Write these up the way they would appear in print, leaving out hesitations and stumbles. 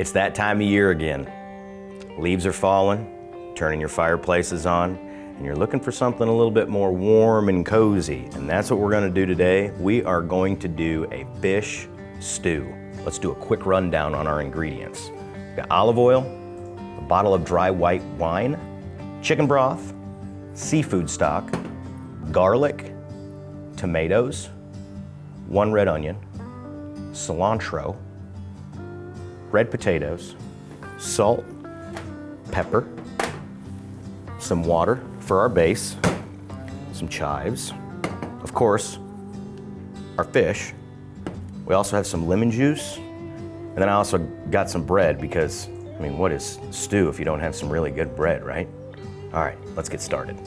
It's that time of year again. Leaves are falling, turning your fireplaces on, and you're looking for something a little bit more warm and cozy. And that's what we're gonna do today. We are going to do a fish stew. Let's do a quick rundown on our ingredients. We've got olive oil, a bottle of dry white wine, chicken broth, seafood stock, garlic, tomatoes, 1 red onion, cilantro, red potatoes, salt, pepper, some water for our base, some chives, of course, our fish. We also have some lemon juice, and then I also got some bread because, I mean, what is stew if you don't have some really good bread, right? All right, let's get started.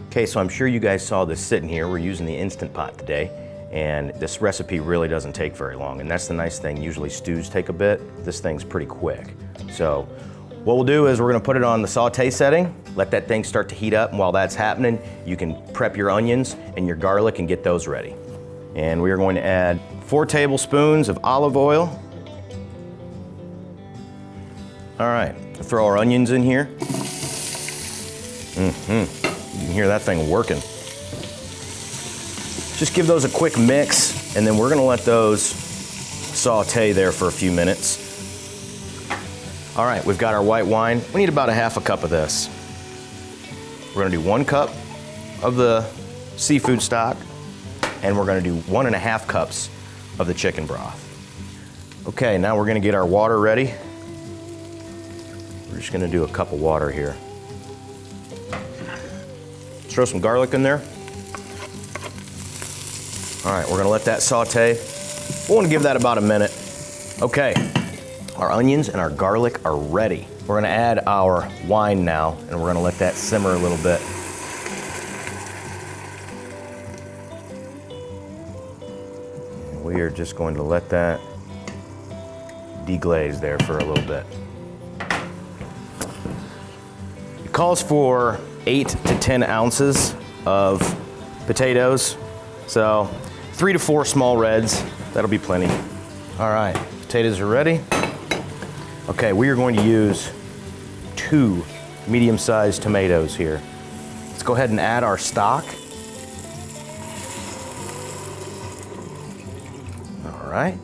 Okay, so I'm sure you guys saw this sitting here. We're using the Instant Pot today, and this recipe really doesn't take very long, and that's the nice thing. Usually stews take a bit. This thing's pretty quick. So what we'll do is we're gonna put it on the saute setting, let that thing start to heat up, and while that's happening, you can prep your onions and your garlic and get those ready. And we are going to add 4 tablespoons of olive oil. All right, throw our onions in here. You can hear that thing working. Just give those a quick mix, and then we're gonna let those saute there for a few minutes. All right, we've got our white wine. We need about a half a cup of this. We're gonna do 1 cup of the seafood stock, and we're gonna do 1.5 cups of the chicken broth. Okay, now we're gonna get our water ready. We're just gonna do a cup of water here. Let's throw some garlic in there. All right, we're gonna let that saute. We wanna give that about a minute. Okay, our onions and our garlic are ready. We're gonna add our wine now, and we're gonna let that simmer a little bit. We are just going to let that deglaze there for a little bit. It calls for 8 to 10 ounces of potatoes. So 3 to 4 small reds, that'll be plenty. All right, potatoes are ready. Okay, we are going to use 2 medium-sized tomatoes here. Let's go ahead and add our stock. All right,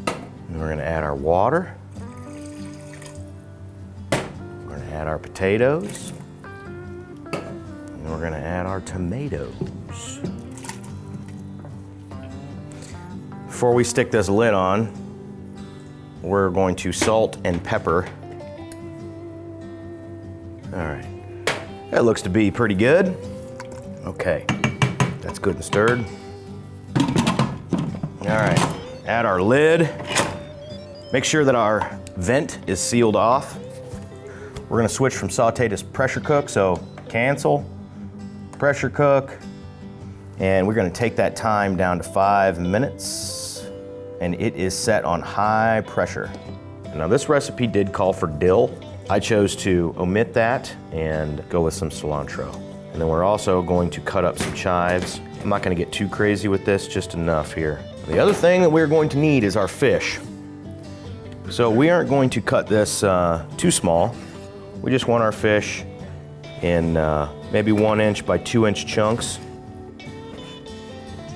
and we're gonna add our water. We're gonna add our potatoes. And we're gonna add our tomatoes. Before we stick this lid on, we're going to salt and pepper. All right, that looks to be pretty good. Okay, that's good and stirred. All right, add our lid. Make sure that our vent is sealed off. We're gonna switch from saute to pressure cook, so cancel, pressure cook, and we're gonna take that time down to 5 minutes, and it is set on high pressure. Now this recipe did call for dill. I chose to omit that and go with some cilantro. And then we're also going to cut up some chives. I'm not gonna get too crazy with this, just enough here. The other thing that we're going to need is our fish. So we aren't going to cut this too small. We just want our fish in maybe 1 inch by 2 inch chunks.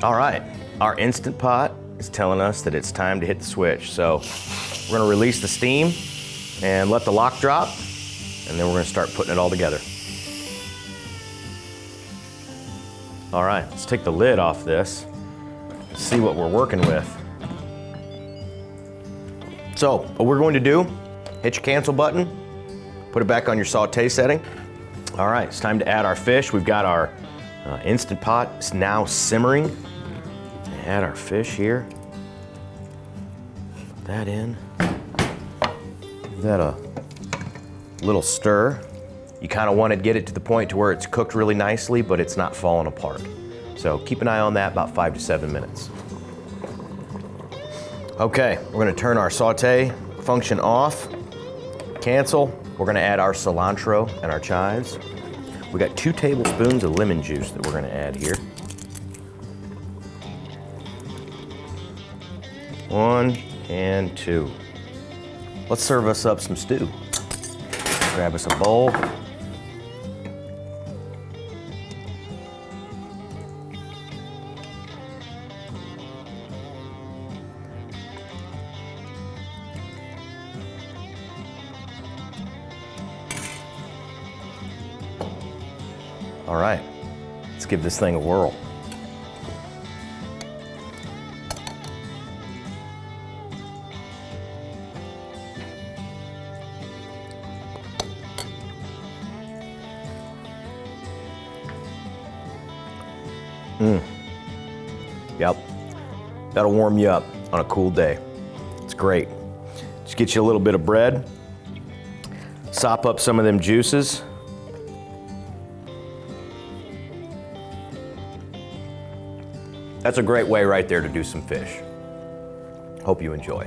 All right, our Instant Pot is telling us that it's time to hit the switch. So we're gonna release the steam and let the lock drop, and then we're gonna start putting it all together. All right, let's take the lid off this. See what we're working with. So what we're going to do, hit your cancel button, put it back on your saute setting. All right, it's time to add our fish. We've got our Instant Pot. It's now simmering. Add our fish here. Put that in. Give that a little stir. You kind of want to get it to the point to where it's cooked really nicely, but it's not falling apart. So keep an eye on that, about 5 to 7 minutes. Okay, we're gonna turn our saute function off, cancel. We're gonna add our cilantro and our chives. We got 2 tablespoons of lemon juice that we're gonna add here. 1 and 2. let's serve us up some stew. Grab us a bowl. All right, let's give this thing a whirl. Yep, that'll warm you up on a cool day. It's great. Just get you a little bit of bread, sop up some of them juices. That's a great way right there to do some fish. Hope you enjoy.